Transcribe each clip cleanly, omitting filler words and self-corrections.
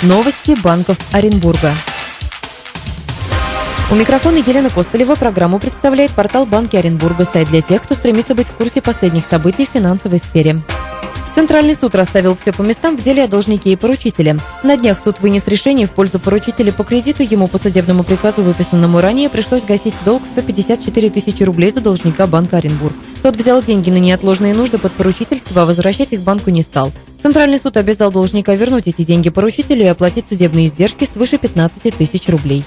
Новости банков Оренбурга. У микрофона Елена Костылева. Программу представляет портал «Банки Оренбурга», сайт для тех, кто стремится быть в курсе последних событий в финансовой сфере. Центральный суд расставил все по местам в деле о должнике и поручителе. На днях суд вынес решение в пользу поручителя по кредиту. Ему по судебному приказу, выписанному ранее, пришлось гасить долг в 154 тысячи рублей за должника банка Оренбург. Тот взял деньги на неотложные нужды под поручительство, а возвращать их банку не стал. Центральный суд обязал должника вернуть эти деньги поручителю и оплатить судебные издержки свыше 15 тысяч рублей.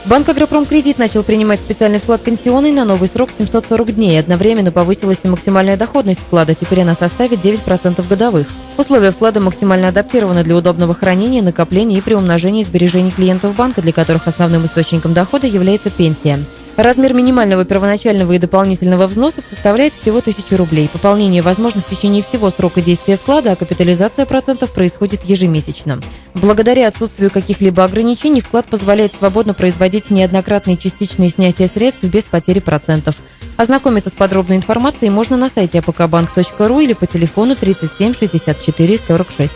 Банк «Агропромкредит» начал принимать специальный вклад пенсионный на новый срок 740 дней. Одновременно повысилась и максимальная доходность вклада. Теперь она составит 9% годовых. Условия вклада максимально адаптированы для удобного хранения, накопления и приумножения сбережений клиентов банка, для которых основным источником дохода является пенсия. Размер минимального первоначального и дополнительного взносов составляет всего 1000 рублей. Пополнение возможно в течение всего срока действия вклада, а капитализация процентов происходит ежемесячно. Благодаря отсутствию каких-либо ограничений вклад позволяет свободно производить неоднократные частичные снятия средств без потери процентов. Ознакомиться с подробной информацией можно на сайте apkbank.ru или по телефону 37 64 46.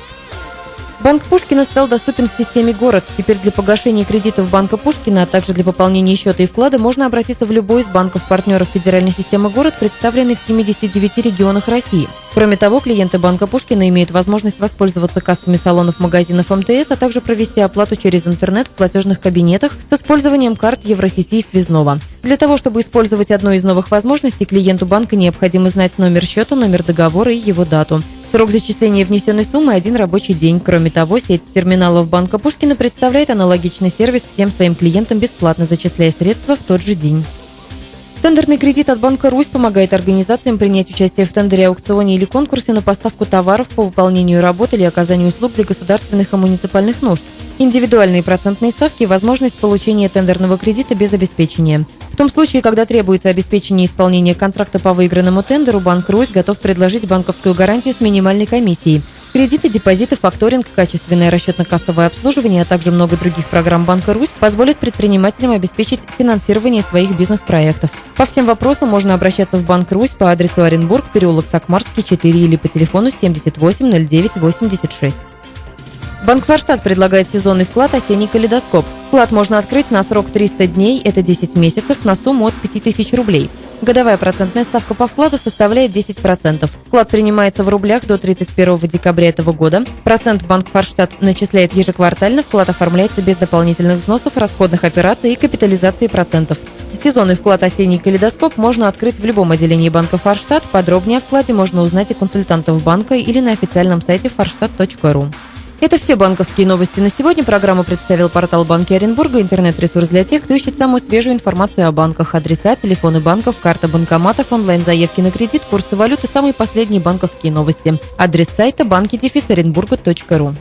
Банк Пушкина стал доступен в системе «Город». Теперь для погашения кредитов банка Пушкина, а также для пополнения счета и вклада можно обратиться в любой из банков-партнеров федеральной системы «Город», представленной в 79 регионах России. Кроме того, клиенты банка Пушкина имеют возможность воспользоваться кассами салонов магазинов МТС, а также провести оплату через интернет в платежных кабинетах с использованием карт Евросети и Связного. Для того, чтобы использовать одну из новых возможностей, клиенту банка необходимо знать номер счета, номер договора и его дату. Срок зачисления внесенной суммы – 1 рабочий день. Кроме того, сеть терминалов банка Пушкина представляет аналогичный сервис всем своим клиентам, бесплатно зачисляя средства в тот же день. Тендерный кредит от банка «Русь» помогает организациям принять участие в тендере, аукционе или конкурсе на поставку товаров по выполнению работ или оказанию услуг для государственных и муниципальных нужд. Индивидуальные процентные ставки и возможность получения тендерного кредита без обеспечения. В том случае, когда требуется обеспечение исполнения контракта по выигранному тендеру, банк «Русь» готов предложить банковскую гарантию с минимальной комиссией. Кредиты, депозиты, факторинг, качественное расчетно-кассовое обслуживание, а также много других программ банка «Русь» позволят предпринимателям обеспечить финансирование своих бизнес-проектов. По всем вопросам можно обращаться в банк «Русь» по адресу Оренбург, переулок Сакмарский, 4 или по телефону 78 09 86. Банк «Форштадт» предлагает сезонный вклад «Осенний калейдоскоп». Вклад можно открыть на срок 300 дней, это 10 месяцев, на сумму от 5000 рублей. Годовая процентная ставка по вкладу составляет 10%. Вклад принимается в рублях до 31 декабря этого года. Процент банк «Форштадт» начисляет ежеквартально, вклад оформляется без дополнительных взносов, расходных операций и капитализации процентов. Сезонный вклад «Осенний калейдоскоп» можно открыть в любом отделении банка «Форштадт». Подробнее о вкладе можно узнать у консультантов банка или на официальном сайте forstadt.ru. Это все банковские новости на сегодня. Программу представил портал «Банки Оренбурга», интернет-ресурс для тех, кто ищет самую свежую информацию о банках. Адреса, телефоны банков, карта банкоматов, онлайн-заявки на кредит, курсы валют и самые последние банковские новости. Адрес сайта banki-orenburga.ru.